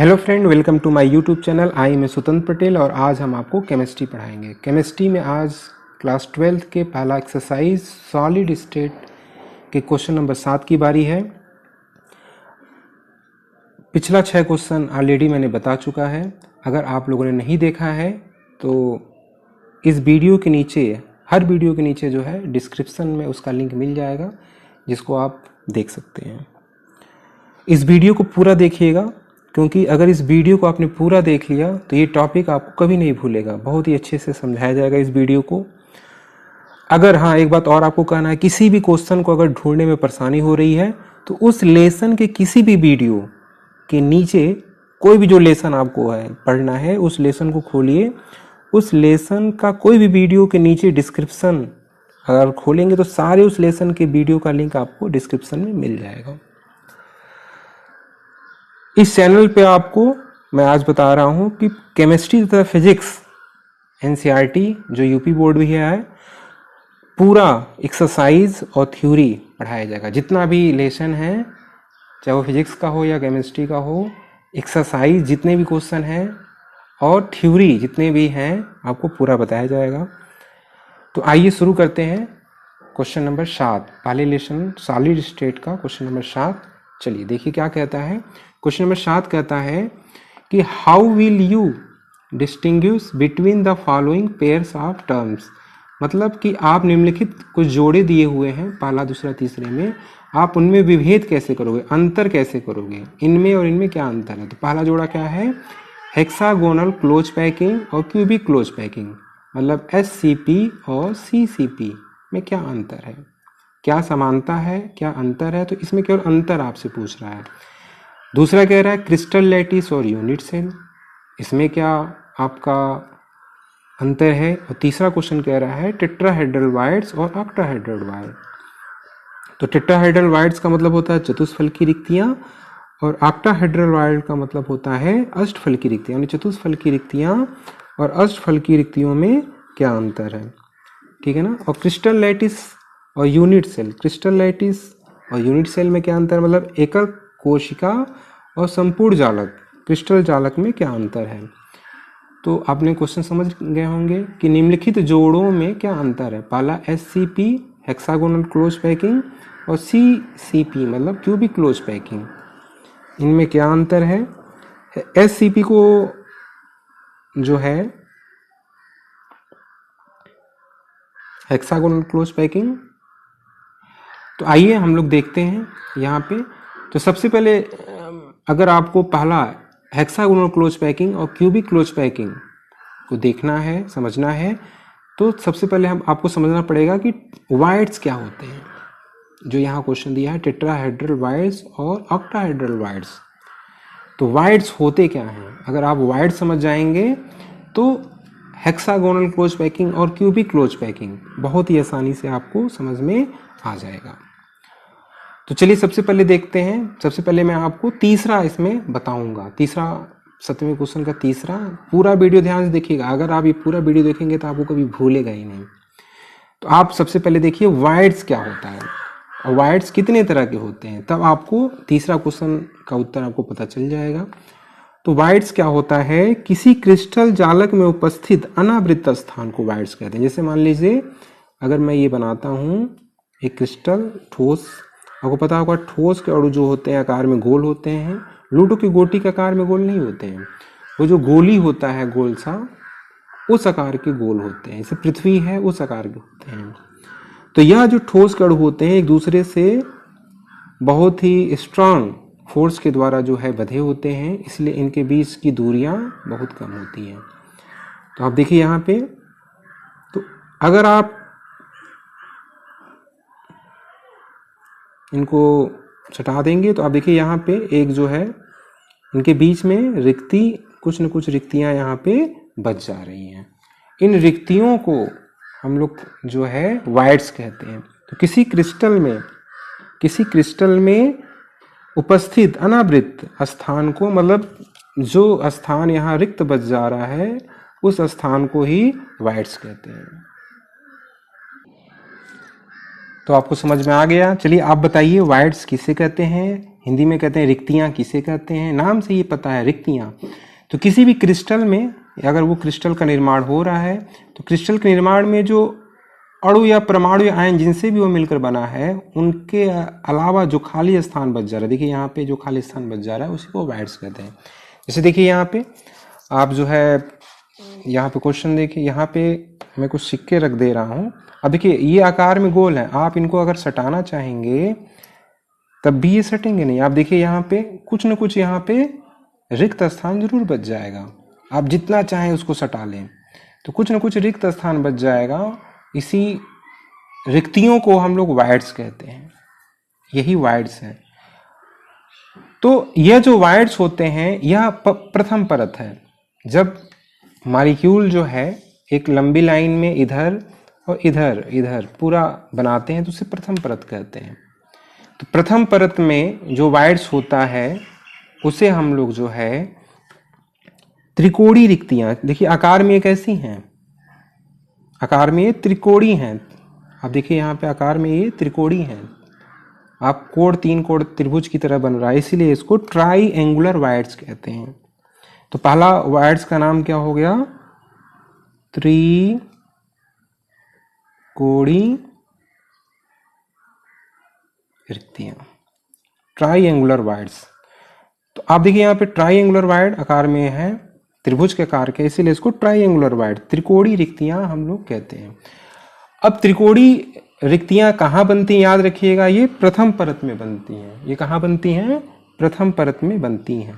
Hello friend, welcome to my YouTube channel. I am Swatantra Patel और आज हम आपको केमिस्ट्री पढ़ाएंगे। केमिस्ट्री में आज क्लास 12th के पहला एक्सरसाइज सॉलिड स्टेट के क्वेश्चन नंबर 7 की बारी है। पिछला 6 क्वेश्चन ऑलरेडी मैंने बता चुका है। अगर आप लोगों ने नहीं देखा है तो इस वीडियो के नीचे, हर वीडियो के नीचे जो है डिस्क्रिप्शन में उसका लिंक मिल जाएगा, जिसको आप देख सकते हैं। इस वीडियो को पूरा देखिएगा, क्योंकि अगर इस वीडियो को आपने पूरा देख लिया तो ये टॉपिक आपको कभी नहीं भूलेगा। बहुत ही अच्छे से समझाया जाएगा इस वीडियो को। अगर हाँ, एक बात और आपको कहना है, किसी भी क्वेश्चन को अगर ढूंढने में परेशानी हो रही है तो उस लेसन के किसी भी वीडियो के नीचे, कोई भी जो लेसन आपको है पढ़ना है, उस लेसन को खोलिए। उस लेसन का कोई भी वीडियो के नीचे डिस्क्रिप्शन अगर खोलेंगे तो सारे उस लेसन के वीडियो का लिंक आपको डिस्क्रिप्शन में मिल जाएगा। इस चैनल पे आपको मैं आज बता रहा हूँ कि केमिस्ट्री तथा फिजिक्स एनसीईआरटी जो यूपी बोर्ड भी है, पूरा एक्सरसाइज और थ्योरी पढ़ाया जाएगा। जितना भी लेसन है, चाहे वो फिजिक्स का हो या केमिस्ट्री का हो, एक्सरसाइज जितने भी क्वेश्चन हैं और थ्योरी जितने भी हैं आपको पूरा बताया जाएगा। तो आइए शुरू करते हैं। क्वेश्चन नंबर 7, पहले लेसन सॉलिड स्टेट का क्वेश्चन नंबर 7। चलिए देखिए क्या कहता है। क्वेश्चन नंबर 7 कहता है कि how will you distinguish between the following pairs of terms. मतलब कि आप निम्नलिखित कुछ जोड़े दिए हुए हैं, पहला दूसरा तीसरे में, आप उनमें विभेद कैसे करोगे, अंतर कैसे करोगे, इनमें और इनमें क्या अंतर है। तो पहला जोड़ा क्या है, हेक्सागोनल क्लोज पैकिंग और क्यूबिक क्लोज पैकिंग। मतलब SCP और CCP में क्या अंतर है, क्या समानता है, क्या अंतर है। तो इसमें केवल अंतर आपसे पूछ रहा है। दूसरा कह रहा है क्रिस्टल लैटिस और यूनिट सेल, इसमें क्या आपका अंतर है। और तीसरा क्वेश्चन कह रहा है टेट्राहेड्रल वाइड्स और ऑक्टाहेड्रल वाइड। तो टेट्राहेड्रल वाइड्स का मतलब होता है चतुष्फल की रिक्तियां, और ऑक्टाहेड्रल वाइड का मतलब होता है अष्टफल की रिक्तियां। यानी चतुष्फल की रिक्तियां और अष्टफल की रिक्तियों में क्या अंतर है, ठीक है ना। और क्रिस्टल लैटिस और यूनिट सेल, क्रिस्टल लैटिस और यूनिट सेल में क्या अंतर है, मतलब एकल कोशिका और संपूर्ण जालक, क्रिस्टल जालक में क्या अंतर है। तो आपने क्वेश्चन समझ गए होंगे कि निम्नलिखित जोड़ों में क्या अंतर है। पहला SCP हेक्सागोनल क्लोज पैकिंग और CCP मतलब क्यूबिक क्लोज पैकिंग, इनमें क्या अंतर है। SCP को जो है हेक्सागोनल क्लोज पैकिंग, तो आइए हम लोग देखते हैं यहाँ पे। तो सबसे पहले अगर आपको पहला हेक्सागोनल क्लोज पैकिंग और क्यूबिक क्लोज पैकिंग को देखना है, समझना है, तो सबसे पहले हम आपको समझना पड़ेगा कि वाइड्स क्या होते हैं। जो यहाँ क्वेश्चन दिया है टेट्राहेड्रल वाइड्स और ऑक्टाहेड्रल वाइड्स, तो वाइड्स होते क्या हैं। अगर आप वाइड्स समझ जाएंगे तो हेक्सागोनल क्लोज पैकिंग और क्यूबिक क्लोज पैकिंग बहुत ही आसानी से आपको समझ में आ जाएगा। तो चलिए सबसे पहले देखते हैं। सबसे पहले मैं आपको तीसरा इसमें बताऊंगा, तीसरा 7वें क्वेश्चन का तीसरा। पूरा वीडियो ध्यान से देखिएगा, अगर आप ये पूरा वीडियो देखेंगे तो आपको कभी भूलेगा ही नहीं। तो आप सबसे पहले देखिए वाइड्स क्या होता है और वाइड्स कितने तरह के होते हैं, तब आपको तीसरा क्वेश्चन का उत्तर आपको पता चल जाएगा। तो वाइड्स क्या होता है, किसी क्रिस्टल जालक में उपस्थित अनावृत स्थान को वाइड्स कहते हैं। जैसे मान लीजिए अगर मैं ये बनाता हूँ एक क्रिस्टल ठोस, आपको पता होगा ठोस के अणु जो होते हैं आकार में गोल होते हैं, लूडो की गोटी के आकार में गोल नहीं होते हैं। वो जो गोली होता है गोल सा, उस आकार के गोल होते हैं। जैसे पृथ्वी है उस आकार के होते हैं। तो यह जो ठोस के अणु होते हैं एक दूसरे से बहुत ही स्ट्रांग फोर्स के द्वारा जो है बंधे होते हैं, इसलिए इनके बीच की दूरियां बहुत कम होती हैं। तो आप देखिए यहाँ पे, तो अगर आप इनको छटा देंगे तो आप देखिए यहाँ पे एक जो है इनके बीच में रिक्ति, कुछ न कुछ रिक्तियां यहाँ पे बच जा रही हैं। इन रिक्तियों को हम लोग जो है वाइड्स कहते हैं। तो किसी क्रिस्टल में उपस्थित अनावृत स्थान को, मतलब जो स्थान यहाँ रिक्त बच जा रहा है उस स्थान को ही वाइड्स कहते हैं। तो आपको समझ में आ गया। चलिए आप बताइए वाइड्स किसे कहते हैं हिंदी में कहते हैं रिक्तियाँ किसे कहते हैं, नाम से ये पता है रिक्तियाँ। तो किसी भी क्रिस्टल में अगर वो क्रिस्टल का निर्माण हो रहा है तो क्रिस्टल के निर्माण में जो अणु या परमाणु या आयन जिनसे भी वो मिलकर बना है उनके अलावा जो खाली स्थान बच जा रहा है, देखिए यहाँ पे जो खाली स्थान बच जा रहा है उसी को वाइड्स कहते हैं। जैसे देखिए यहाँ पे आप जो है यहाँ पे क्वेश्चन देखिए, यहाँ पे मैं कुछ सिक्के रख दे रहा हूँ। अब देखिए ये आकार में गोल है, आप इनको अगर सटाना चाहेंगे तब भी ये सटेंगे नहीं। आप देखिए यहाँ पे कुछ न कुछ यहाँ पे रिक्त स्थान जरूर बच जाएगा, आप जितना चाहें उसको सटा लें तो कुछ न कुछ रिक्त स्थान बच जाएगा। इसी रिक्तियों को हम लोग वाइड्स कहते हैं, यही वाइड्स है। तो यह जो वाइड्स होते हैं यह प्रथम परत है। जब मॉलिक्यूल जो है एक लंबी लाइन में इधर और इधर इधर पूरा बनाते हैं तो उसे प्रथम परत कहते हैं। तो प्रथम परत में जो वाइड्स होता है उसे हम लोग जो है त्रिकोणीय रिक्तियां, देखिए आकार में ये कैसी हैं, आकार में ये त्रिकोणीय हैं। आप देखिए यहाँ पे आकार में ये त्रिकोणीय हैं, आप कोण तीन कोण त्रिभुज की तरह बन रहा है, इसीलिए इसको ट्राईएंगुलर वाइड्स कहते हैं। तो पहला वाइड्स का नाम क्या हो गया, त्रिकोणीय रिक्तियां, ट्राईएंगुलर वाइड्स। तो आप देखिए यहाँ पे ट्राईएंगुलर वाइड आकार में है, त्रिभुज के आकार के, इसीलिए इसको ट्राईएंगुलर वाइड त्रिकोणीय रिक्तियां हम लोग कहते हैं। अब त्रिकोणीय रिक्तियां कहाँ बनती हैं, याद रखिएगा, ये प्रथम परत में बनती हैं। ये कहाँ बनती हैं, प्रथम परत में बनती हैं।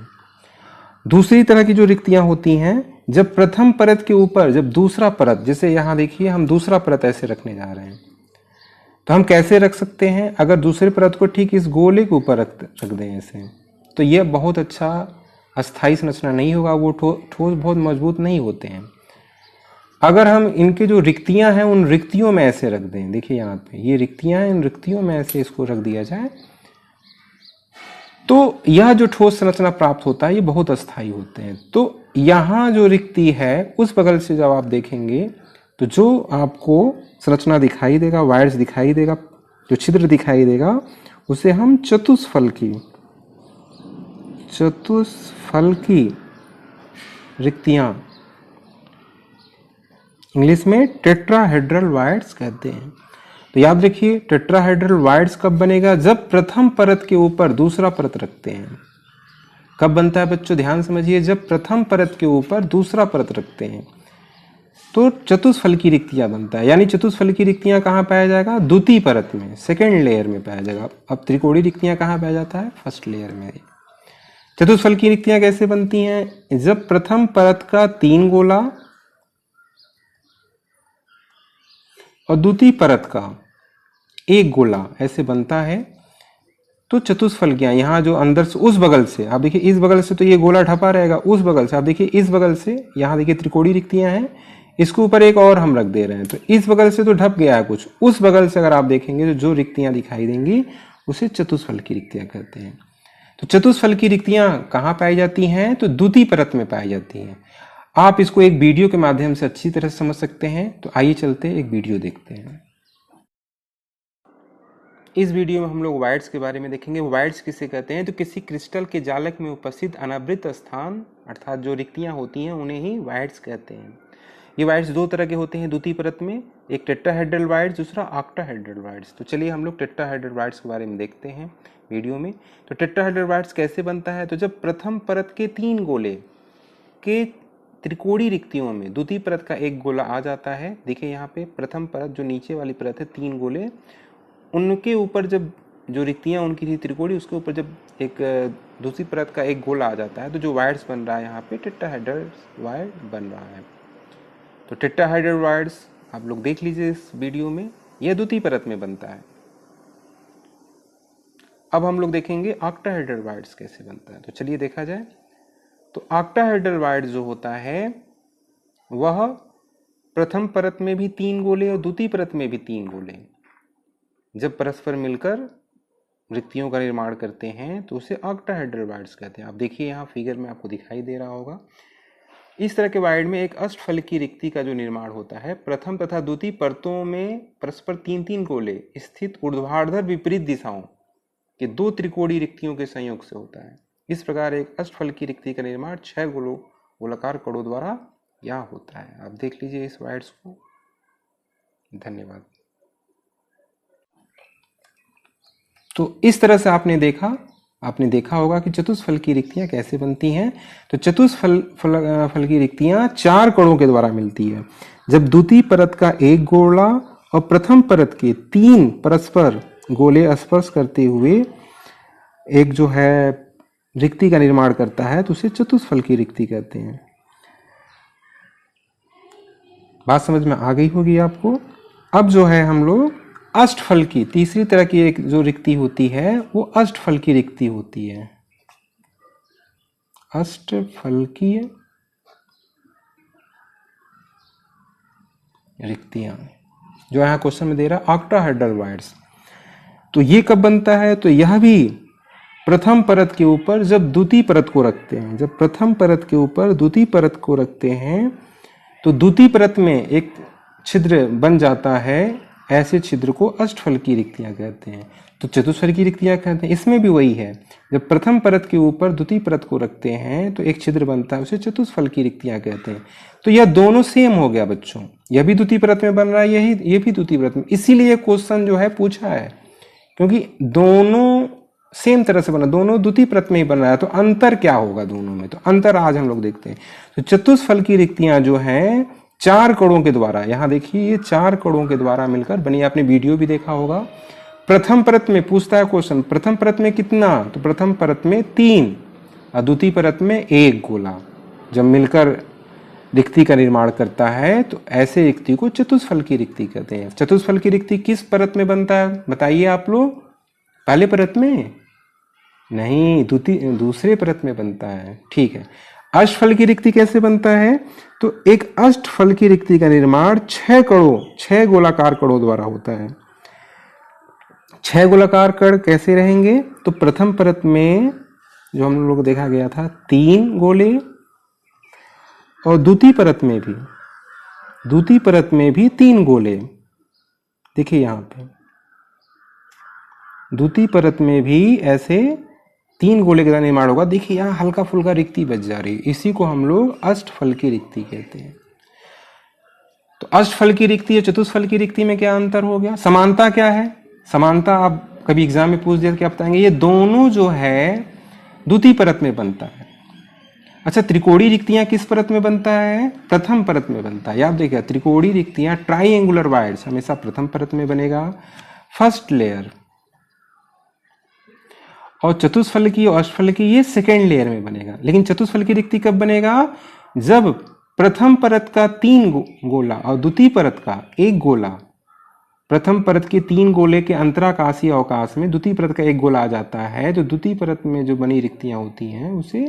दूसरी तरह की जो रिक्तियां होती हैं, जब प्रथम परत के ऊपर जब दूसरा परत, जैसे यहाँ देखिए हम दूसरा परत ऐसे रखने जा रहे हैं, तो हम कैसे रख सकते हैं, अगर दूसरे परत को ठीक इस गोले के ऊपर रख दें ऐसे, तो यह बहुत अच्छा अस्थायी संरचना नहीं होगा, वो ठोस बहुत मजबूत नहीं होते हैं। अगर हम इनके जो रिक्तियां हैं उन रिक्तियों में ऐसे रख दें, देखिए यहाँ पे ये रिक्तियां हैं, इन रिक्तियों में ऐसे इसको रख दिया जाए तो यह जो ठोस संरचना प्राप्त होता है ये बहुत अस्थायी होते हैं। तो यहाँ जो रिक्ति है उस बगल से जब आप देखेंगे तो जो आपको संरचना दिखाई देगा, वायर्स दिखाई देगा, जो छिद्र दिखाई देगा, उसे हम चतुष्फलकी रिक्तियां, इंग्लिश में टेट्राहेड्रल वाइड्स कहते हैं। तो याद रखिए टेट्राहेड्रल वाइड्स कब बनेगा, जब प्रथम परत के ऊपर दूसरा परत रखते हैं। कब बनता है बच्चों, ध्यान समझिए, जब प्रथम परत के ऊपर दूसरा परत रखते हैं तो चतुष्फलकी रिक्तियां बनता है। यानी चतुष्फलकी रिक्तियां कहाँ पाया जाएगा, द्वितीय परत में, सेकेंड लेयर में पाया जाएगा। अब त्रिकोणीय रिक्तियां कहाँ पाया जाता है, फर्स्ट लेयर में। चतुष्फलकी रिक्तियां कैसे बनती हैं, जब प्रथम परत का 3 गोला और द्वितीय परत का 1 गोला ऐसे बनता है तो चतुष्फलकियां, यहाँ जो अंदर से उस बगल से, आप देखिए इस बगल से तो ये गोला ढपा रहेगा, उस बगल से आप देखिए इस बगल से, यहाँ देखिए त्रिकोणीय रिक्तियां हैं, इसके ऊपर एक और हम रख दे रहे हैं, तो इस बगल से तो ढप गया है कुछ, उस बगल से अगर आप देखेंगे तो जो रिक्तियां दिखाई देंगी उसे चतुष्फलकी रिक्तियां कहते हैं। तो चतुष्फलकी रिक्तियां कहाँ पाई जाती हैं, तो द्वितीय परत में पाई जाती हैं। आप इसको एक वीडियो के माध्यम से अच्छी तरह से समझ सकते हैं। तो आइए चलते एक वीडियो देखते हैं। इस वीडियो में हम लोग वाइड्स के बारे में देखेंगे। वाइड्स किसे कहते हैं, तो किसी क्रिस्टल के जालक में उपस्थित अनावृत स्थान अर्थात जो रिक्तियां होती हैं उन्हें ही वाइड्स कहते हैं। ये वाइड्स 2 तरह के होते हैं द्वितीय परत में, एक टेट्राहेड्रल वाइड्स, दूसरा ऑक्टाहेड्रल वाइड्स। तो चलिए हम लोग टेट्राहेड्रल वाइड्स के बारे में देखते हैं वीडियो में। तो टेट्राहेड्रल वाइड्स कैसे बनता है, तो जब प्रथम परत के 3 गोले के त्रिकोणीय रिक्तियों में द्वितीय परत का 1 गोला आ जाता है। देखिए यहाँ पे प्रथम परत जो नीचे वाली परत है 3 गोले, उनके ऊपर जब जो रिक्तियां उनकी थी त्रिकोणीय, उसके ऊपर जब एक दूसरी परत का 1 गोला आ जाता है तो जो वाइड्स बन रहा है यहाँ पे टेट्राहेड्रल वाइड बन रहा है। तो टेट्राहेड्रल वाइड्स आप लोग देख लीजिए इस वीडियो में, यह द्वितीय परत में बनता है। अब हम लोग देखेंगे ऑक्टाहेड्रल वाइड्स कैसे बनता है। तो चलिए देखा जाए। तो ऑक्टाहेड्रल वाइड्स जो होता है वह प्रथम परत में भी 3 गोले और द्वितीय परत में भी 3 गोले जब परस्पर मिलकर रिक्तियों का निर्माण करते हैं तो उसे ऑक्टाहेड्रल वाइड्स कहते हैं। आप देखिए यहाँ फिगर में आपको दिखाई दे रहा होगा। इस तरह के वाइड में एक अष्टफलकी रिक्ति का जो निर्माण होता है, प्रथम तथा द्वितीय परतों में परस्पर 3-3 गोले स्थित ऊर्ध्वाधर विपरीत दिशाओं कि 2 त्रिकोणीय रिक्तियों के संयोग से होता है। इस प्रकार एक अष्टफलकी रिक्ति का निर्माण 6 गोलाकार कणों द्वारा यहाँ होता है। आप देख लीजिए इस स्लाइड्स को। धन्यवाद। तो इस तरह से आपने देखा होगा कि चतुष्फलकी रिक्तियां कैसे बनती हैं। तो चतुष्फल की रिक्तियां 4 कणों के द्वारा मिलती है। जब द्वितीय परत का एक गोला और प्रथम परत के 3 परस्पर गोले स्पर्श करते हुए एक जो है रिक्ति का निर्माण करता है तो उसे चतुष्फलकी रिक्ति कहते हैं। बात समझ में आ गई होगी आपको। अब जो है हम लोग अष्टफलकी, तीसरी तरह की एक जो रिक्ति होती है वो अष्टफलकी रिक्ति होती है। अष्टफलकीय रिक्तियां जो यहाँ क्वेश्चन में दे रहा है ऑक्टाहेड्रल वायर्स। तो ये कब बनता है? तो यह भी प्रथम परत के ऊपर जब द्वितीय परत को रखते हैं, जब प्रथम परत के ऊपर द्वितीय परत को रखते हैं तो द्वितीय परत में एक छिद्र बन जाता है। ऐसे छिद्र को अष्टफलकी रिक्तियां कहते हैं। तो चतुष्फलकी रिक्तियां कहते हैं। इसमें भी वही है, जब प्रथम परत के ऊपर द्वितीय परत को रखते हैं तो एक छिद्र बनता है, उसे चतुष्फलकी रिक्तियां कहते हैं। तो यह दोनों सेम हो गया बच्चों, यह भी द्वितीय परत में बन रहा है, ये भी द्वितीय परत में। इसीलिए क्वेश्चन जो है पूछा है, क्योंकि दोनों सेम तरह से बना, दोनों द्वितीय परत में ही बन रहा है। तो अंतर क्या होगा दोनों में? तो अंतर आज हम लोग देखते हैं। तो चतुष्फलकी रिक्तियां जो हैं 4 कणों के द्वारा, यहां देखिए ये 4 कणों के द्वारा मिलकर बनी। आपने वीडियो भी देखा होगा। प्रथम परत में पूछता है क्वेश्चन, प्रथम परत में कितना? तो प्रथम परत में 3 और द्वितीय परत में 1 गोला जब मिलकर रिक्ति का निर्माण करता है तो ऐसे रिक्ति को चतुष्फलकी रिक्ति कहते हैं। चतुष्फलकी रिक्ति किस परत में बनता है बताइए आप लोग? पहले परत में नहीं, दूसरे परत में बनता है। ठीक है। अष्टफलकी रिक्ति कैसे बनता है? तो एक अष्टफलकी रिक्ति का निर्माण 6 गोलाकार कणों द्वारा होता है। 6 गोलाकार कण कैसे रहेंगे? तो प्रथम परत में जो हम लोग देखा गया था 3 गोले और द्वितीय परत में भी 3 गोले। देखिए यहां पे द्वितीय परत में भी ऐसे 3 गोले का निर्माण होगा। देखिए यहाँ हल्का फुल्का रिक्ति बच जा रही है, इसी को हम लोग अष्टफलकी रिक्ति कहते हैं। तो अष्टफलकी रिक्ति और चतुष्फलकी रिक्ति में क्या अंतर हो गया? समानता क्या है? समानता आप कभी एग्जाम में पूछ दिया क्या बताएंगे? ये दोनों जो है द्वितीय परत में बनता है। अच्छा, त्रिकोणीय रिक्तियां किस परत में बनता है? प्रथम परत में बनता है। याद देखिए, त्रिकोणीय रिक्तियां ट्राइएंगुलर वायर्स हमेशा प्रथम परत में बनेगा, फर्स्ट लेयर। और चतुष्फलकी और अष्टफलकी ये सेकेंड लेयर में बनेगा। लेकिन चतुष्फलकी रिक्ति कब बनेगा? जब प्रथम परत का 3 गोला और द्वितीय परत का 1 गोला, प्रथम परत के 3 गोले के अंतराकाशीय अवकाश में द्वितीय परत का 1 गोला आ जाता है। तो द्वितीय परत में जो बनी रिक्तियां होती हैं उसे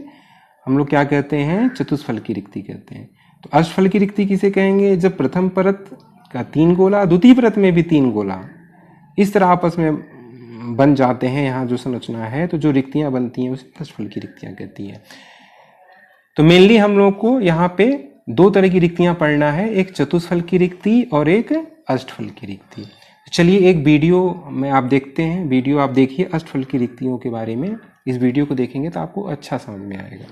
हम लोग क्या कहते हैं? चतुष्फलकी रिक्ति कहते हैं। तो अष्टफलकी रिक्ति किसे कहेंगे? जब प्रथम परत का 3 गोला, द्वितीय परत में भी 3 गोला इस तरह आपस में बन जाते हैं। यहाँ जो संरचना है, तो जो रिक्तियां बनती हैं उसे अष्टफलकी रिक्तियां कहती हैं। तो मेनली हम लोग को यहाँ पे 2 तरह की रिक्तियां पढ़ना है, एक चतुष्फलकी रिक्ति और एक अष्टफलकी रिक्ति। चलिए एक वीडियो में आप देखते हैं, वीडियो आप देखिए अष्टफलकी रिक्तियों के बारे में। इस वीडियो को देखेंगे तो आपको अच्छा समझ में आएगा।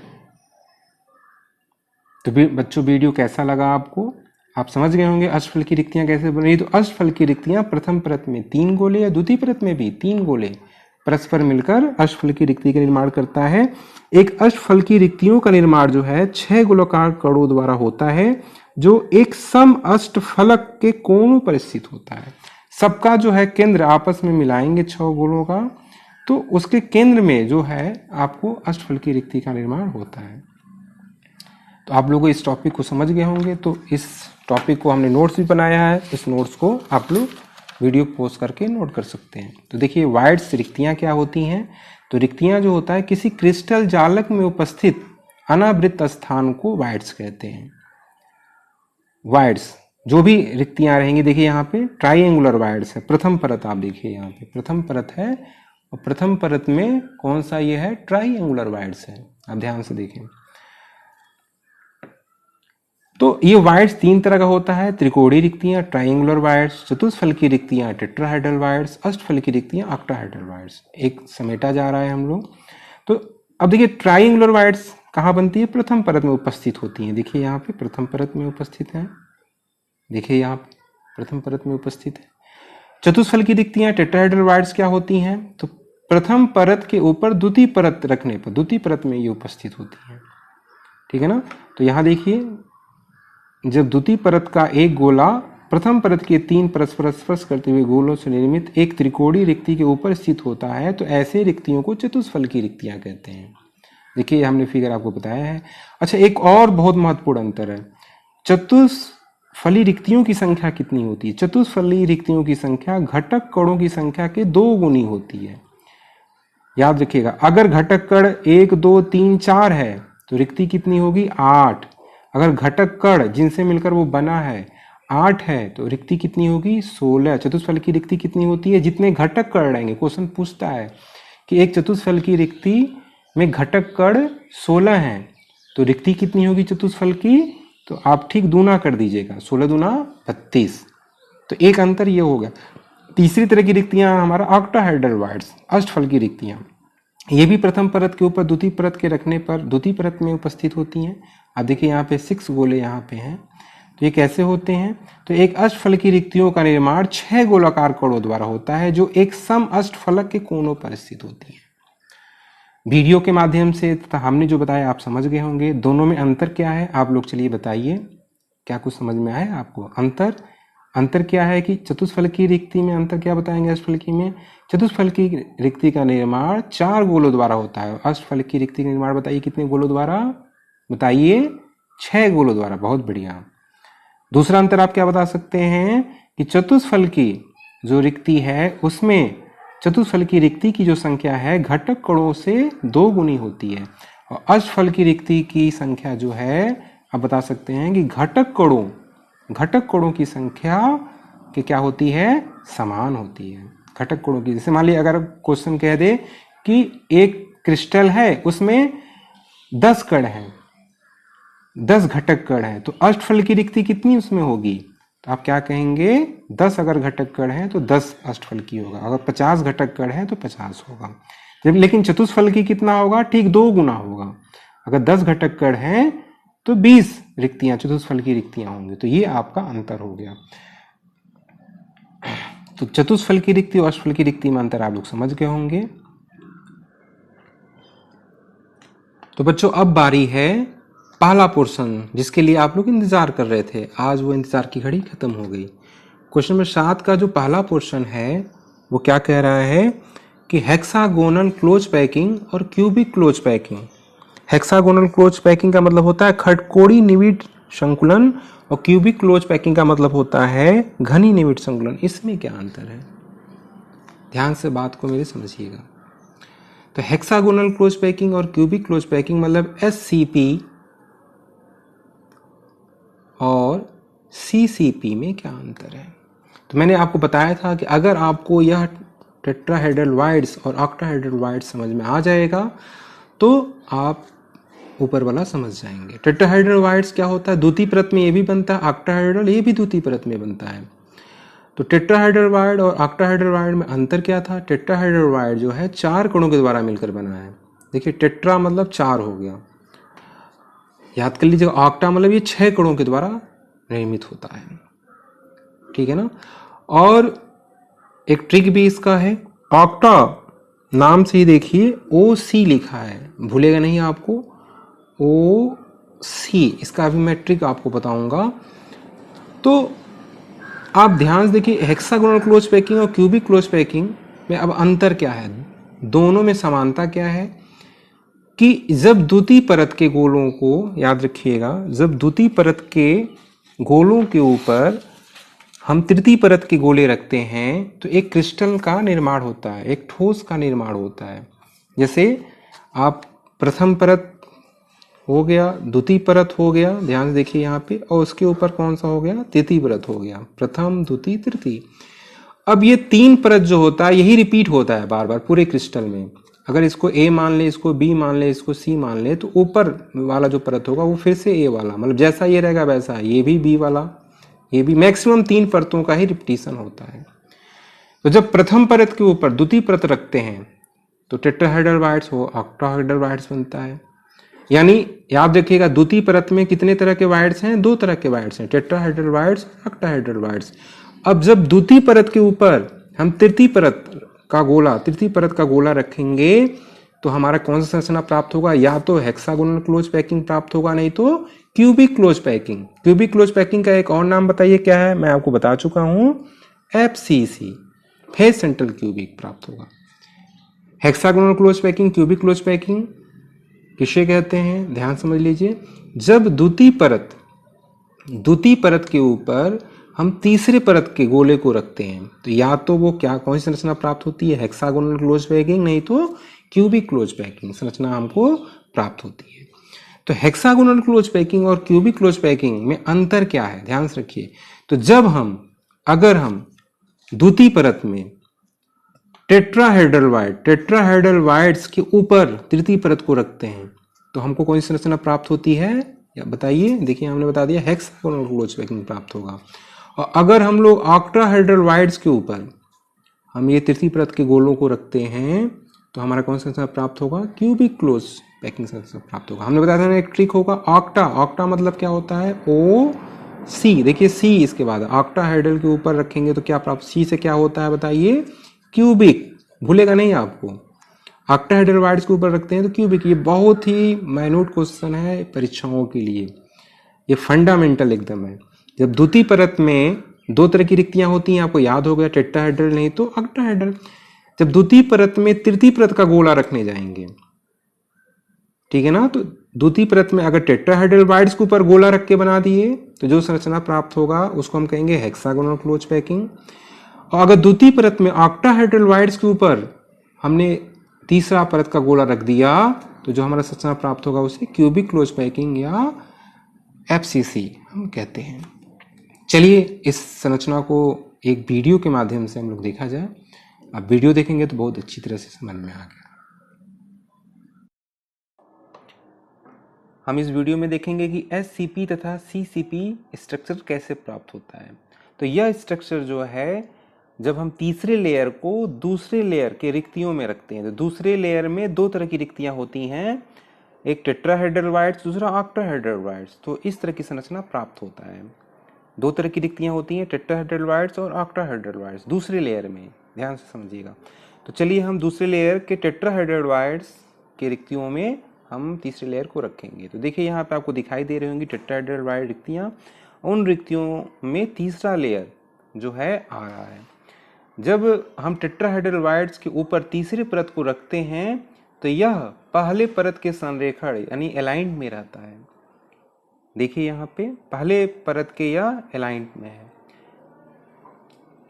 तो बच्चों वीडियो कैसा लगा आपको? आप समझ गए होंगे अष्टफलकी रिक्तियां कैसे बन रही। तो अष्टफलकी रिक्तियां प्रथम परत में 3 गोले या द्वितीय परत में भी 3 गोले परस्पर मिलकर अष्टफलकी रिक्ति का निर्माण करता है। एक अष्टफलकी रिक्तियों का निर्माण जो है 6 गोलाकार कणों द्वारा होता है, जो एक सम अष्टफलक के कोणों पर स्थित होता है। सबका जो है केंद्र आपस में मिलाएंगे 6 गोलों का, तो उसके केंद्र में जो है आपको अष्टफलकी रिक्ति का निर्माण होता है। तो आप लोग इस टॉपिक को समझ गए होंगे। तो इस टॉपिक को हमने नोट्स भी बनाया है, इस नोट्स को आप लोग वीडियो पोस्ट करके नोट कर सकते हैं। तो देखिए वायर्स रिक्तियां क्या होती हैं। तो रिक्तियां जो होता है किसी क्रिस्टल जालक में उपस्थित अनावृत स्थान को वायर्स कहते हैं। वायर्स जो भी रिक्तियां रहेंगी, देखिए यहाँ पे ट्राइएंगुलर वायर्स है। प्रथम परत आप देखिए यहाँ पे प्रथम परत है, और प्रथम परत में कौन सा ये है? ट्राइएंगुलर वायर्स है। आप ध्यान से देखें। तो तो ये वायर्स तीन तरह का होता है, त्रिकोणीय रिक्तियां, ट्रायंगुलर वायर्स, चतुष्फलकी रिक्तियां, टेट्राहेड्रल वायर्स, अष्टफलकी रिक्तियां, ऑक्टाहेड्रल वायर्स। एक समेटा जा रहा है हम लोग। तो अब देखिए ट्रायंगुलर वायर्स कहाँ बनती है? प्रथम परत में उपस्थित होती हैं। देखिए यहाँ पे प्रथम परत में उपस्थित है, देखिए यहाँ पे प्रथम परत में उपस्थित है। चतुष्फलकी रिक्तियां, टेट्राहेड्रल वायर्स क्या होती हैं? तो प्रथम परत के ऊपर द्वितीय परत रखने पर द्वितीय परत में ये उपस्थित होती हैं, ठीक है ना। तो यहाँ देखिए, जब द्वितीय परत का एक गोला प्रथम परत के तीन परस्पर स्पर्श करते हुए गोलों से निर्मित एक त्रिकोणीय रिक्ति के ऊपर स्थित होता है तो ऐसे रिक्तियों को चतुष्फलकी रिक्तियां कहते हैं। देखिए हमने फिगर आपको बताया है। अच्छा, एक और बहुत महत्वपूर्ण अंतर है, चतुष्फली रिक्तियों की संख्या कितनी होती है? चतुष्फली रिक्तियों की संख्या घटक कणों की संख्या के 2 गुनी होती है। याद रखिएगा, अगर घटक कण 1 2 3 4 है तो रिक्ति कितनी होगी? 8। अगर घटक कण जिनसे मिलकर वो बना है 8 है तो रिक्ति कितनी होगी? 16। चतुष्फल की रिक्ति कितनी होती है? जितने घटक कण रहेंगे। क्वेश्चन पूछता है कि एक चतुष्फल की रिक्ति में घटक कण 16 हैं तो रिक्ति कितनी होगी चतुष्फल की? तो आप ठीक दूना कर दीजिएगा, 16 दूना 32। तो एक अंतर ये हो गया। तीसरी तरह की रिक्तियां हमारा ऑक्टाहेड्रल वायर्स, अष्टफल की रिक्तियां। ये भी प्रथम परत के ऊपर द्वितीय परत के रखने पर द्वितीय परत में उपस्थित होती हैं। आप देखिए यहाँ पे 6 गोले यहाँ पे हैं। तो ये कैसे होते हैं? तो एक अष्टफल की रिक्तियों का निर्माण 6 गोलाकार कणों द्वारा होता है जो एक सम अष्टफलक के कोनों पर स्थित होती है। वीडियो के माध्यम से तथा हमने जो बताया आप समझ गए होंगे। दोनों में अंतर क्या है आप लोग चलिए बताइए, क्या कुछ समझ में आया आपको? अंतर क्या है कि चतुष्फलकी रिक्ति में अंतर क्या बताएंगे? अष्टफलकी में चतुष्फलकी रिक्ति का निर्माण 4 गोलों द्वारा होता है। अष्टफलकी रिक्ति का निर्माण बताइए कितने गोलों द्वारा? बताइए 6 गोलों द्वारा। बहुत बढ़िया। दूसरा अंतर आप क्या बता सकते हैं कि चतुष्फलकी जो रिक्ति है उसमें चतुष्फलकी रिक्ति की जो संख्या है घटक कणों से 2 गुनी होती है और अष्टफलकी रिक्ति की संख्या जो है आप बता सकते हैं कि घटक कणों की संख्या के क्या होती है? समान होती है। घटक कणों की, जैसे मान लीजिए अगर क्वेश्चन कह दे कि एक क्रिस्टल है उसमें 10 कण हैं, 10 घटक कण हैं, तो अष्टफल की रिक्ति कितनी उसमें होगी? तो आप क्या कहेंगे? 10 अगर घटक कण है तो 10 अष्टफल की होगा। अगर 50 घटक कण है तो 50 होगा। जब लेकिन चतुष्फल की कितना होगा? ठीक 2 गुना होगा। अगर 10 घटक कण है तो 20 रिक्तियां चतुष्फल की रिक्तियां होंगी। तो ये आपका अंतर हो गया। तो चतुष्फल की रिक्ति और अष्टफल की रिक्ति में अंतर आप लोग समझ गए होंगे। तो बच्चों अब बारी है पहला पोर्शन जिसके लिए आप लोग इंतजार कर रहे थे। आज वो इंतजार की घड़ी खत्म हो गई। क्वेश्चन नंबर 7 का जो पहला पोर्शन है वो क्या कह रहा है कि हेक्सागोनल क्लोज पैकिंग और cubic close packing. Hexagonal close packing का मतलब होता है खटकोड़ी निविड संकुलन और क्यूबिक क्लोज पैकिंग का मतलब होता है घनी निविड संकुलन। इसमें क्या अंतर है? ध्यान से बात को मेरे समझिएगा। तो हेक्सागोनल क्लोज पैकिंग और क्यूबिक क्लोज पैकिंग मतलब SCP और CCP में क्या अंतर है? तो मैंने आपको बताया था कि अगर आपको यह टेट्राहेड्रल वायर्स और ऑक्टाहेड्रल वायर्स समझ में आ जाएगा तो आप ऊपर वाला समझ जाएंगे। टेट्राहेड्रल वायर्स क्या होता है? द्वितीय परत में ये भी बनता है, ऑक्टाहेड्रल ये भी द्वितीय परत में बनता है। तो टेट्राहेड्रल वायर और ऑक्टाहेड्रल वायर में अंतर क्या था? टेट्राहेड्रल वायर जो है 4 कणों के द्वारा मिलकर बना है। देखिए टेट्रा मतलब 4 हो गया, याद कर लीजिएगा। ऑक्टा मतलब ये 6 कणों के द्वारा निर्मित होता है, ठीक है ना। और एक ट्रिक भी इसका है, ऑक्टा नाम से ही देखिए OC लिखा है, भूलेगा नहीं आपको, OC। इसका अभी मैं ट्रिक आपको बताऊंगा। तो आप ध्यान से देखिए हेक्सागोनल क्लोज पैकिंग और क्यूबिक क्लोज पैकिंग में अब अंतर क्या है, दोनों में समानता क्या है कि जब द्वितीय परत के गोलों को, याद रखिएगा, जब द्वितीय परत के गोलों के ऊपर हम तृतीय परत के गोले रखते हैं तो एक क्रिस्टल का निर्माण होता है, एक ठोस का निर्माण होता है। जैसे आप प्रथम परत हो गया, द्वितीय परत हो गया, ध्यान से देखिए यहाँ पे, और उसके ऊपर कौन सा हो गया? तृतीय परत हो गया, प्रथम द्वितीय तृतीय। अब ये 3 परत जो होता है यही रिपीट होता है बार बार पूरे क्रिस्टल में। अगर इसको ए मान ले, इसको बी मान ले, इसको सी मान ले, तो ऊपर वाला जो परत होगा वो फिर से ए वाला, मतलब जैसा ये रहेगा वैसा ये भी बी वाला, ये भी मैक्सिमम 3 परतों का ही रिपीटिशन होता है। तो जब प्रथम परत के ऊपर द्वितीय परत रखते हैं तो टेट्राहेड्रल वाइड्स वो ऑक्टाहेड्रल वाइड्स बनता है। यानी याद रखिएगा द्वितीय परत में कितने तरह के वाइड्स हैं? 2 तरह के वाइड्स हैं, टेट्राहेड्रल वाइड्स, ऑक्टाहेड्रल वाइड्स। अब जब द्वितीय परत के ऊपर हम तृतीय परत का गोला रखेंगे तो हमारा कौन सा संरचना प्राप्त होगा? या तो हेक्सागोनल क्लोज पैकिंग प्राप्त होगा, नहीं तो cubic close packing. Cubic close packing का एक और नाम बताइए क्या है? मैं आपको बता चुका हूं, FCC, फेस सेंट्रल क्यूबिक प्राप्त होगा। Hexagonal close packing, cubic close packing किसे कहते हैं? ध्यान समझ लीजिए। जब द्वितीय परत के ऊपर हम तीसरे परत के गोले को रखते हैं तो या तो वो कौन सी संरचना प्राप्त होती है? हेक्सागोनल क्लोज पैकिंग, नहीं तो क्यूबिक क्लोज पैकिंग संरचना हमको प्राप्त होती है। तो हेक्सागोनल क्लोज पैकिंग और क्यूबिक क्लोज पैकिंग में अंतर क्या है? ध्यान से रखिए। तो जब अगर हम द्वितीय परत में टेट्राहेड्रल वाइड्स के ऊपर तृतीय परत को रखते हैं तो हमको कौन सी संरचना प्राप्त होती है? या बताइए। देखिए हमने बता दिया हेक्सागोनल क्लोज पैकिंग प्राप्त होगा। और अगर हम लोग ऑक्टाहेड्रल वाइड्स के ऊपर हम ये तृतीय परत के गोलों को रखते हैं तो हमारा कौन सा संरचना प्राप्त होगा? क्यूबिक क्लोज पैकिंग संरचना प्राप्त होगा। हमने बताया था ना एक ट्रिक होगा, ऑक्टा मतलब क्या होता है? OC। देखिए C इसके बाद ऑक्टाहेड्रल के ऊपर रखेंगे तो क्या प्राप्त? C से क्या होता है बताइए? क्यूबिक। भूलेगा नहीं आपको। ऑक्टाहेड्रल वाइड्स के ऊपर रखते हैं तो क्यूबिक। ये बहुत ही माइन्यूट क्वेश्चन है परीक्षाओं के लिए, ये फंडामेंटल एकदम है। जब द्वितीय परत में 2 तरह की रिक्तियां होती हैं, आपको याद हो गया, टेट्राहेड्रल नहीं तो ऑक्टाहेड्रल। जब द्वितीय परत में तृतीय परत का गोला रखने जाएंगे, ठीक है ना, तो द्वितीय परत में अगर टेट्राहेड्रल वाइड्स के ऊपर गोला रख के बना दिए तो जो संरचना प्राप्त होगा उसको हम कहेंगे हेक्सागोनल क्लोज पैकिंग। और अगर द्वितीय परत में ऑक्टाहेड्रल वाइड्स के ऊपर हमने तीसरा परत का गोला रख दिया तो जो हमारा संरचना प्राप्त होगा उसे क्यूबिक क्लोज पैकिंग या FCC हम कहते हैं। चलिए इस संरचना को एक वीडियो के माध्यम से हम लोग देखा जाए। अब वीडियो देखेंगे तो बहुत अच्छी तरह से समझ में आ गया। हम इस वीडियो में देखेंगे कि SCP तथा CCP स्ट्रक्चर कैसे प्राप्त होता है। तो यह स्ट्रक्चर जो है, जब हम तीसरे लेयर को दूसरे लेयर के रिक्तियों में रखते हैं तो दूसरे लेयर में 2 तरह की रिक्तियां होती हैं, एक टेट्राहेड्रल वाइड्स, दूसरा ऑक्टाहेड्रल वाइड्स। तो इस तरह की संरचना प्राप्त होता है। 2 तरह की रिक्तियां होती हैं, टेट्राहेड्रल वाइड्स और ऑक्टाहेड्रल वाइड्स, दूसरे लेयर में। ध्यान से समझिएगा। तो चलिए हम दूसरे लेयर के टेट्राहेड्रल वाइड्स के रिक्तियों में हम तीसरे लेयर को रखेंगे। तो देखिए यहाँ पे आपको दिखाई दे रही होंगी टेट्राहेड्रल वाइड रिक्तियां। उन रिक्तियों में तीसरा लेयर जो है आ रहा है। जब हम टेट्राहेड्रल वाइड्स के ऊपर तीसरी परत को रखते हैं तो यह पहले परत के संरेखण यानी अलाइंड में रहता है। देखिए यहाँ पे पहले परत के यह अलाइंड में है।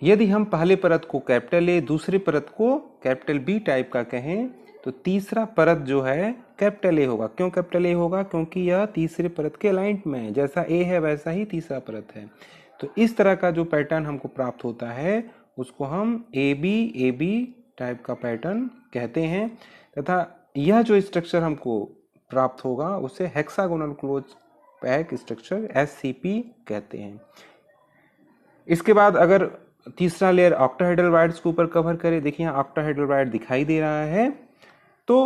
यदि हम पहले परत को कैपिटल A, दूसरी परत को कैपिटल B टाइप का कहें तो तीसरा परत जो है कैपिटल A होगा। क्यों कैपिटल A होगा? क्योंकि यह तीसरे परत के अलाइंड में है। जैसा A है वैसा ही तीसरा परत है। तो इस तरह का जो पैटर्न हमको प्राप्त होता है उसको हम AB टाइप का पैटर्न कहते हैं। तथा यह जो स्ट्रक्चर हमको प्राप्त होगा उसे hexagonal close pack structure SCP कहते हैं। इसके बाद अगर तीसरा लेयर ऑक्टाहेड्रल वाइड्स के ऊपर कवर करे, देखिए यहाँ ऑक्टाहेड्रल वाइड दिखाई दे रहा है। तो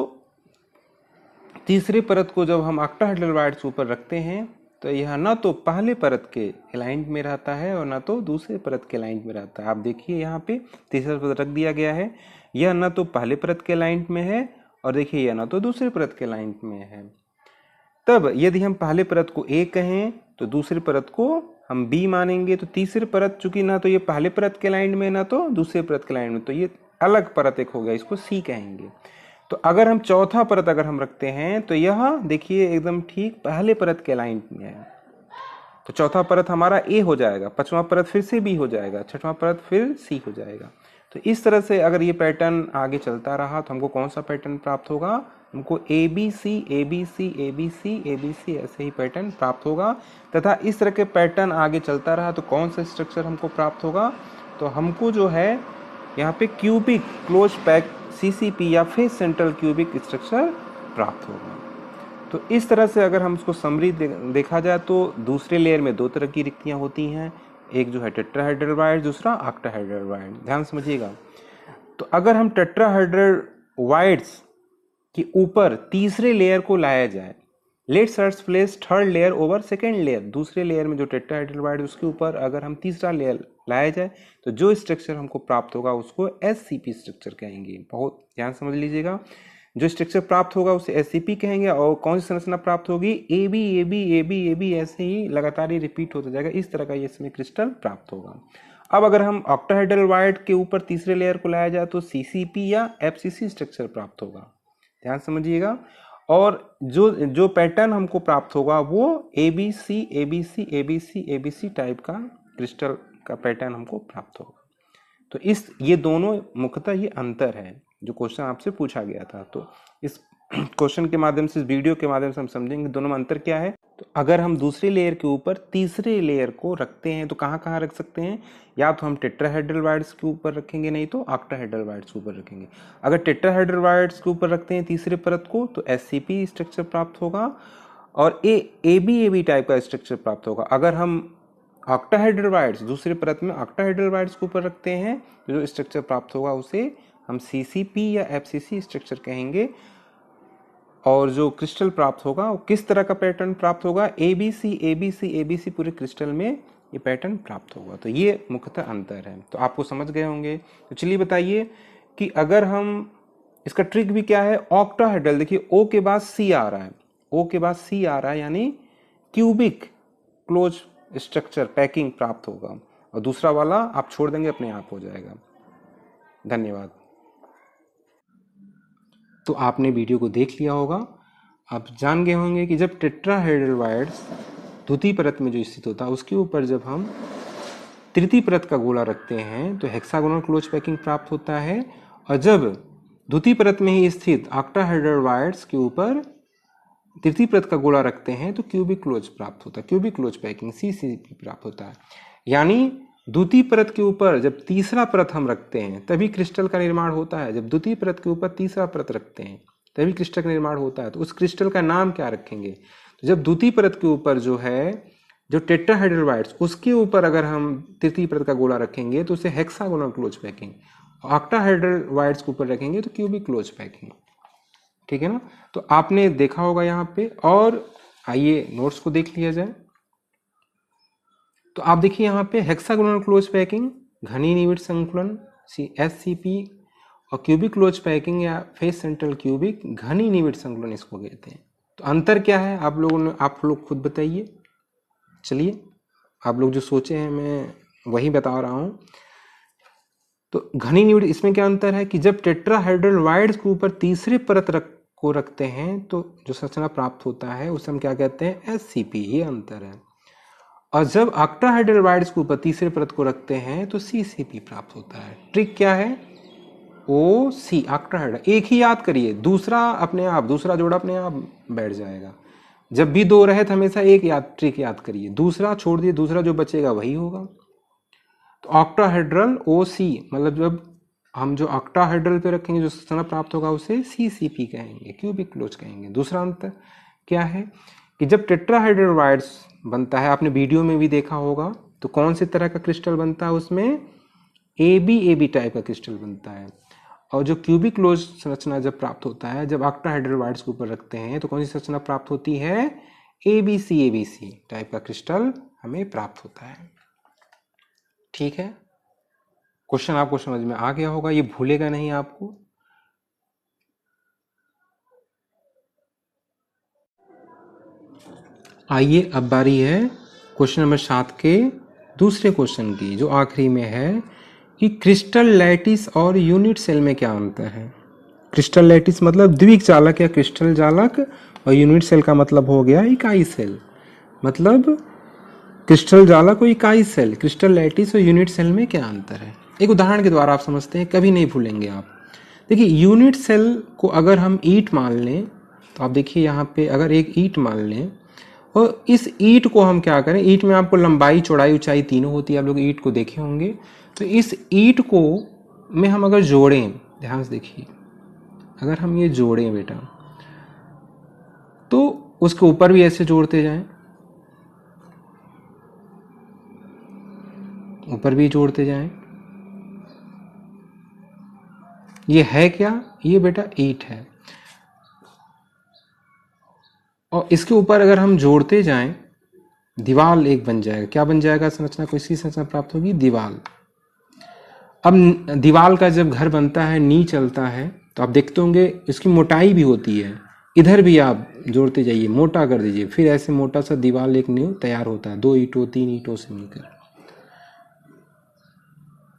तीसरी परत को जब हम ऑक्टाहेड्रल वाइड्स के ऊपर रखते हैं तो यह ना तो पहले परत के अलाइंड में रहता है और ना तो दूसरे परत के अलाइंड में रहता है। आप देखिए यहाँ पे तीसरा परत रख दिया गया है, यह ना तो पहले परत के अलाइंड में है और देखिए यह ना तो दूसरे परत के अलाइंड में है। तब यदि हम पहले परत को A कहें तो दूसरी परत को हम B मानेंगे। तो तीसरी परत चूंकि ना तो ये पहले परत के अलाइंड में ना तो दूसरे परत के अलाइंड में, तो ये अलग परत एक हो गया, इसको C कहेंगे। तो अगर हम चौथा परत अगर हम रखते हैं तो यह देखिए एकदम ठीक पहले परत के अलाइंड में है। तो चौथा परत हमारा A हो जाएगा, पांचवा परत फिर से B हो जाएगा, छठवां परत फिर C हो जाएगा। तो इस तरह से अगर ये पैटर्न आगे चलता रहा तो हमको कौन सा पैटर्न प्राप्त होगा? हमको ABC ABC ABC ABC ऐसे ही पैटर्न प्राप्त होगा। तथा इस तरह के पैटर्न आगे चलता रहा तो कौन सा स्ट्रक्चर हमको प्राप्त होगा? तो हमको जो है यहाँ पे क्यूबिक क्लोज पैक CCP या फेस सेंट्रल क्यूबिक स्ट्रक्चर प्राप्त होगा। तो इस तरह से अगर हम उसको समरी देखा जाए तो दूसरे लेयर में दो तरह की रिक्तियां होती हैं, एक जो है टेट्राहेड्रल वाइड, दूसरा ऑक्टाहेड्रल वाइड। ध्यान समझिएगा। तो अगर हम टेट्राहेड्रल वाइड्स के ऊपर तीसरे लेयर को लाया जाए, let's us place third layer over second layer, दूसरे लेयर में जो टेट्राहेड्रल वाइड उसके ऊपर अगर हम तीसरा लेयर लाया जाए तो जो स्ट्रक्चर हमको प्राप्त होगा उसको SCP स्ट्रक्चर कहेंगे। बहुत ध्यान समझ लीजिएगा। जो स्ट्रक्चर प्राप्त होगा उसे SCP कहेंगे। और कौन सी संरचना प्राप्त होगी? AB AB AB AB, ऐसे ही लगातार ही रिपीट होता जाएगा। इस तरह का ये इसमें क्रिस्टल प्राप्त होगा। अब अगर हम ऑक्टाहेड्रल वाइड के ऊपर तीसरे लेयर को लाया जाए तो CCP या FCC स्ट्रक्चर प्राप्त होगा। ध्यान समझिएगा। और जो पैटर्न हमको प्राप्त होगा वो ABC ABC ABC ABC type का क्रिस्टल का पैटर्न हमको प्राप्त होगा। तो ये दोनों मुख्यतः ये अंतर है जो क्वेश्चन आपसे पूछा गया था। तो इस क्वेश्चन के माध्यम से, इस वीडियो के माध्यम से हम समझेंगे दोनों में अंतर क्या है। तो अगर हम दूसरे लेयर के ऊपर तीसरे लेयर को रखते हैं तो कहाँ कहाँ रख सकते हैं? या तो हम टेट्राहेड्रल वाइड्स के ऊपर रखेंगे, नहीं तो ऑक्टाहेड्रल वाइड्स के ऊपर रखेंगे। अगर टेट्राहेड्रल वाइड्स के ऊपर रखते हैं तीसरे परत को तो SCP स्ट्रक्चर प्राप्त होगा और AB टाइप का स्ट्रक्चर प्राप्त होगा। अगर हम ऑक्टाहेड्रल वाइड्स दूसरे परत में ऑक्टाहेड्रल वाइड्स के ऊपर रखते हैं तो जो स्ट्रक्चर प्राप्त होगा उसे हम CCP या FCC स्ट्रक्चर कहेंगे। और जो क्रिस्टल प्राप्त होगा वो किस तरह का पैटर्न प्राप्त होगा? ABC ABC ABC पूरे क्रिस्टल में ये पैटर्न प्राप्त होगा। तो ये मुख्यतः अंतर है। तो आपको समझ गए होंगे। तो चलिए बताइए कि अगर हम इसका ट्रिक भी क्या है? ऑक्टाहेड्रल, देखिए O के बाद C आ रहा है, O के बाद C आ रहा है, यानी क्यूबिक क्लोज स्ट्रक्चर पैकिंग प्राप्त होगा। और दूसरा वाला आप छोड़ देंगे, अपने आप हो जाएगा। धन्यवाद। तो आपने वीडियो को देख लिया होगा। आप जान गए होंगे कि जब टेट्राहेड्रल वाइड्स द्वितीय परत में जो स्थित होता है उसके ऊपर जब हम तृतीय परत का गोला रखते हैं तो हेक्सागोनल क्लोज पैकिंग प्राप्त होता है। और जब द्वितीय परत में ही स्थित ऑक्टाहेड्रल वाइड्स के ऊपर तृतीय परत का गोला रखते हैं तो क्यूबिक क्लोज प्राप्त होता है, क्यूबिक क्लोज पैकिंग CCP प्राप्त होता है। यानी द्वितीय परत के ऊपर जब तीसरा परत हम रखते हैं तभी क्रिस्टल का निर्माण होता है। जब द्वितीय परत के ऊपर तीसरा परत रखते हैं तभी क्रिस्टल का निर्माण होता है। तो उस क्रिस्टल का नाम क्या रखेंगे? तो जब द्वितीय परत के ऊपर जो है जो टेट्राहेड्रल वाइड्स उसके ऊपर अगर हम तृतीय परत का गोला रखेंगे तो उसे hexagonal close packing, octahedral wides के ऊपर रखेंगे तो क्यूबिक क्लोज पैकिंग। ठीक है ना। तो आपने देखा होगा यहाँ पे। और आइए नोट्स को देख लिया जाए। तो आप देखिए यहाँ पे हेक्सागोनल क्लोज पैकिंग, घनी निविड़ संकुलन SCP, और क्यूबिक क्लोज पैकिंग या फेस सेंट्रल क्यूबिक घनी निविड़ संकुलन इसको कहते हैं। तो अंतर क्या है आप लोग खुद बताइए। चलिए, आप लोग जो सोचे हैं मैं वही बता रहा हूँ। तो घनी निविड़ इसमें क्या अंतर है कि जब टेट्राहेड्रल वाइड्स के ऊपर तीसरे परत को रखते हैं तो जो संरचना प्राप्त होता है उसे हम क्या कहते हैं? SCP। ये अंतर है। और जब ऑक्टाहेड्रल वाइड्स के ऊपर तीसरे परत को रखते हैं तो CCP प्राप्त होता है। ट्रिक क्या है? OC ऑक्टाहेड्रल, एक ही याद करिए, दूसरा जोड़ा अपने आप बैठ जाएगा। जब भी दो रहे तो हमेशा एक ट्रिक याद करिए, दूसरा छोड़ दिए, दूसरा जो बचेगा वही होगा। तो ऑक्टाहेड्रल OC मतलब जब हम जो ऑक्टाहेड्रल पे रखेंगे जो संरचना प्राप्त होगा उसे CCP कहेंगे, क्यूबिक क्लोज कहेंगे। दूसरा अंतर क्या है कि जब टेट्राहेड्रल वाइड्स बनता है, आपने वीडियो में भी देखा होगा, तो कौन से तरह का क्रिस्टल बनता है? उसमें AB टाइप का क्रिस्टल बनता है। और जो क्यूबिक क्लोज संरचना जब प्राप्त होता है, जब ऑक्टाहेड्रल वाइड्स के ऊपर रखते हैं तो कौन सी संरचना प्राप्त होती है? ABC टाइप का क्रिस्टल हमें प्राप्त होता है। ठीक है, क्वेश्चन आपको समझ में आ गया होगा, ये भूलेगा नहीं आपको। आइए अब बारी है क्वेश्चन नंबर 7 के दूसरे क्वेश्चन की, जो आखिरी में है कि क्रिस्टल लैटिस और यूनिट सेल में क्या अंतर है। क्रिस्टल लैटिस मतलब द्विक जालक या क्रिस्टल जालक, और यूनिट सेल का मतलब हो गया इकाई सेल। मतलब क्रिस्टल जालक और इकाई सेल, क्रिस्टल लैटिस और यूनिट सेल में क्या अंतर है। एक उदाहरण के द्वारा आप समझते हैं, कभी नहीं भूलेंगे आप। देखिए, यूनिट सेल को अगर हम ईंट मान लें तो आप देखिए यहाँ पे अगर एक ईंट मान लें और इस ईंट को हम क्या करें, ईंट में आपको लंबाई चौड़ाई ऊंचाई तीनों होती है, आप लोग ईंट को देखे होंगे। तो इस ईंट को में हम अगर जोड़ें, ध्यान से देखिए, अगर हम ये जोड़ें बेटा, तो उसके ऊपर भी ऐसे जोड़ते जाएं, ऊपर भी जोड़ते जाएं। ये है क्या? ये बेटा ईंट है, और इसके ऊपर अगर हम जोड़ते जाएं, दीवार एक बन जाएगा। क्या बन जाएगा संरचना को? इसकी संरचना प्राप्त होगी दीवार। अब दीवार का जब घर बनता है, नी चलता है, तो आप देखते होंगे इसकी मोटाई भी होती है। इधर भी आप जोड़ते जाइए, मोटा कर दीजिए, फिर ऐसे मोटा सा दीवार एक नींव तैयार होता है 2 ईंटों 3 ईंटों से मिलकर।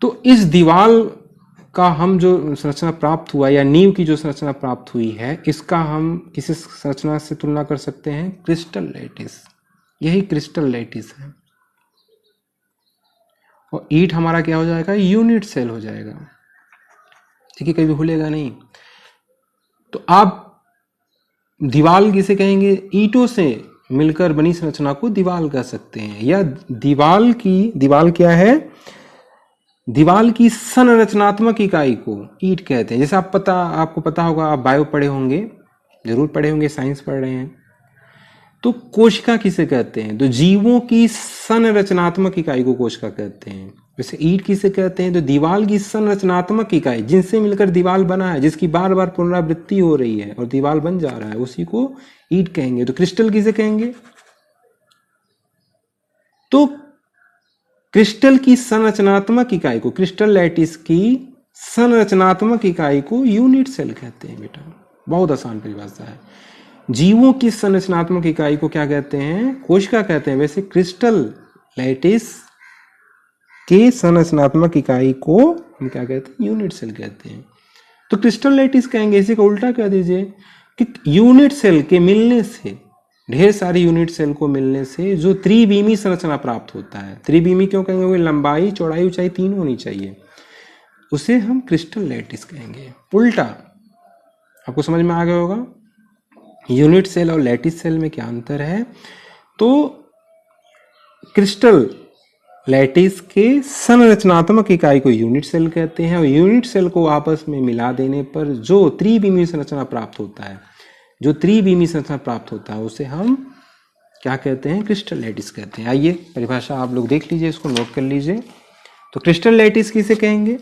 तो इस दीवार का हम जो संरचना प्राप्त हुआ, या नींव की जो संरचना प्राप्त हुई है, इसका हम किसी संरचना से तुलना कर सकते हैं? Crystal lattice. यही क्रिस्टल लैटिस है। और ईंट हमारा क्या हो जाएगा? यूनिट सेल हो जाएगा। देखिए कभी भूलेगा नहीं। तो आप दीवार किसे कहेंगे? ईंटों से मिलकर बनी संरचना को दीवार कह सकते हैं। या दीवार क्या है? दीवार की संरचनात्मक इकाई को ईंट कहते हैं। जैसे आपको पता होगा, आप बायो पढ़े होंगे, जरूर पढ़े होंगे, साइंस पढ़ रहे हैं, तो कोशिका किसे कहते हैं? तो जीवों की संरचनात्मक इकाई को कोशिका कहते हैं। वैसे ईंट किसे कहते हैं? तो दीवार की संरचनात्मक इकाई, जिनसे मिलकर दीवार बना है, जिसकी बार बार पुनरावृत्ति हो रही है और दीवार बन जा रहा है, उसी को ईंट कहेंगे। तो क्रिस्टल किसे कहेंगे? तो क्रिस्टल की संरचनात्मक इकाई को, क्रिस्टल लैटिस की संरचनात्मक इकाई को यूनिट सेल कहते हैं बेटा। बहुत आसान परिभाषा है। जीवों की संरचनात्मक इकाई को क्या कहते हैं? कोशिका कहते हैं। वैसे क्रिस्टल लैटिस के संरचनात्मक इकाई को हम क्या कहते हैं? यूनिट सेल कहते हैं। तो क्रिस्टल लैटिस कहेंगे। इसी का उल्टा कह दीजिए कि यूनिट सेल के मिलने से, ढेर सारी यूनिट सेल को मिलने से जो त्रिविमी संरचना प्राप्त होता है। त्रिविमी क्यों कहेंगे? वो लंबाई चौड़ाई ऊंचाई 3 होनी चाहिए, उसे हम क्रिस्टल लैटिस कहेंगे। उल्टा आपको समझ में आ गया होगा यूनिट सेल और लैटिस सेल में क्या अंतर है। तो क्रिस्टल लैटिस के संरचनात्मक इकाई को यूनिट सेल कहते हैं, और यूनिट सेल को आपस में मिला देने पर जो त्रिविमी संरचना प्राप्त होता है, जो त्रिविमी संरचना प्राप्त होता है, उसे हम क्या कहते हैं? क्रिस्टल लैटिस कहते हैं। आइए परिभाषा आप लोग देख लीजिए, इसको नोट कर लीजिए। तो क्रिस्टल लैटिस किसे कहेंगे?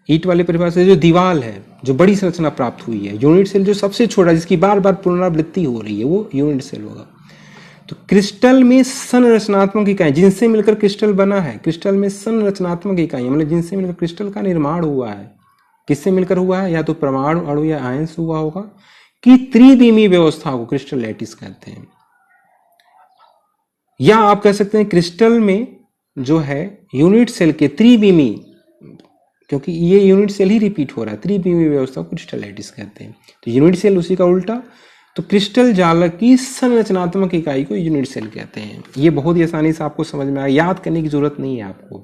ईंट वाली परिभाषा, जो दीवार है, जो बड़ी संरचना प्राप्त हुई है। यूनिट सेल जो सबसे छोटा, जिसकी बार बार पुनरावृत्ति हो रही है, वो यूनिट सेल होगा। तो क्रिस्टल में संरचनात्मक इकाई, जिनसे मिलकर क्रिस्टल बना है, क्रिस्टल में संरचनात्मक इकाई मतलब जिनसे मिलकर क्रिस्टल का निर्माण हुआ है। किससे मिलकर हुआ है? या तो परमाणु, अणु या आयन से हुआ होगा, कि त्रिविमी व्यवस्था को क्रिस्टल लैटिस कहते हैं। या आप कह सकते हैं क्रिस्टल में जो है यूनिट सेल के त्रिविमी, क्योंकि ये यूनिट सेल ही रिपीट हो रहा है, त्रिविमी व्यवस्था को क्रिस्टल लैटिस कहते हैं। तो यूनिट सेल उसी का उल्टा। तो क्रिस्टल जालक की संरचनात्मक इकाई को यूनिट सेल कहते हैं। ये बहुत ही आसानी से आपको समझ में आया, याद करने की जरूरत नहीं है आपको।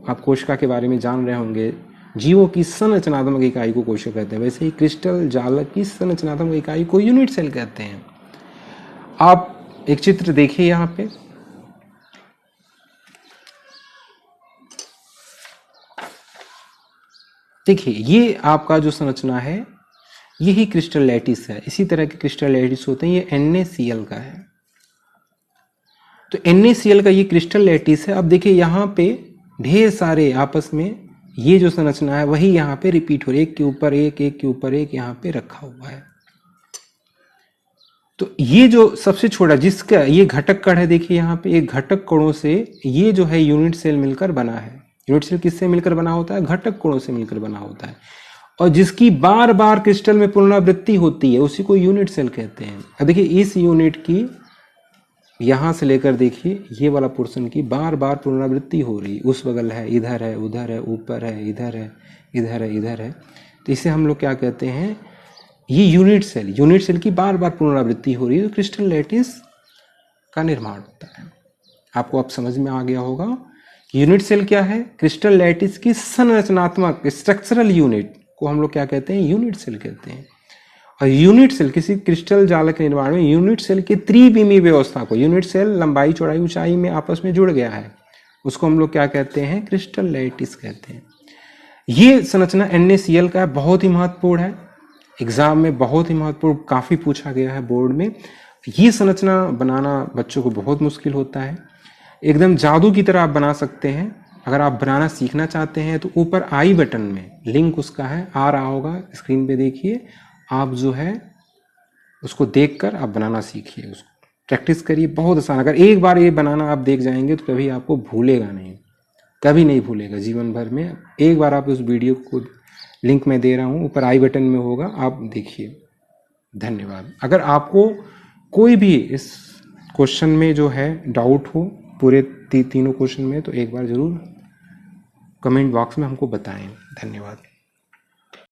आप कोशिका के बारे में जान रहे होंगे, जीवों की संरचनात्मक इकाई को कोशिका कहते हैं, वैसे ही क्रिस्टल जालक की संरचनात्मक इकाई को यूनिट सेल कहते हैं। आप एक चित्र देखिए यहाँ पे, देखिए ये आपका जो संरचना है, यही क्रिस्टल लैटिस है। इसी तरह के क्रिस्टल लैटिस होते हैं। ये NaCl का है, तो NaCl का ये क्रिस्टल लैटिस है। अब देखिए यहाँ पे ढेर सारे आपस में ये जो संरचना है वही यहाँ पे रिपीट हो रही है, एक के ऊपर एक, एक के ऊपर एक यहाँ पे रखा हुआ है। तो ये जो सबसे छोटा, जिसका ये घटक कण है, देखिए यहाँ पे एक घटक कणों से ये जो है यूनिट सेल मिलकर बना है। यूनिट सेल किससे मिलकर बना होता है? घटक कणों से मिलकर बना होता है, और जिसकी बार बार क्रिस्टल में पुनरावृत्ति होती है, उसी को यूनिट सेल कहते हैं। अब देखिए इस यूनिट की यहां से लेकर देखिए ये वाला पोर्शन की बार बार पुनरावृत्ति हो रही, उस बगल है, इधर है, उधर है, ऊपर है, इधर है, इधर है, इधर है। तो इसे हम लोग क्या कहते हैं? ये यूनिट सेल, यूनिट सेल की बार बार पुनरावृत्ति हो रही है, तो क्रिस्टल लैटिस का निर्माण होता है। आपको अब समझ में आ गया होगा कि यूनिट सेल क्या है? क्रिस्टल लैटिस की संरचनात्मक स्ट्रक्चरल यूनिट को हम लोग क्या कहते हैं? यूनिट सेल कहते हैं। और यूनिट सेल, किसी क्रिस्टल जालक के निर्माण में यूनिट सेल की त्रिविमी व्यवस्था को, यूनिट सेल लंबाई चौड़ाई ऊंचाई में आपस में जुड़ गया है, उसको हम लोग क्या कहते हैं? क्रिस्टल लैटिस कहते हैं। ये संरचना NaCl का बहुत ही महत्वपूर्ण है। एग्जाम में बहुत ही महत्वपूर्ण, काफ़ी पूछा गया है बोर्ड में। ये संरचना बनाना बच्चों को बहुत मुश्किल होता है, एकदम जादू की तरह आप बना सकते हैं। अगर आप बनाना सीखना चाहते हैं तो ऊपर आई बटन में लिंक उसका है, आ रहा होगा स्क्रीन पे, देखिए आप जो है उसको देखकर आप बनाना सीखिए, उसको प्रैक्टिस करिए, बहुत आसान। अगर एक बार ये बनाना आप देख जाएंगे तो कभी आपको भूलेगा नहीं, कभी नहीं भूलेगा जीवन भर में। एक बार आप उस वीडियो को, लिंक मैं दे रहा हूँ, ऊपर आई बटन में होगा, आप देखिए। धन्यवाद। अगर आपको कोई भी इस क्वेश्चन में जो है डाउट हो, पूरे तीनों क्वेश्चन में, तो एक बार ज़रूर कमेंट बॉक्स में हमको बताएं। धन्यवाद।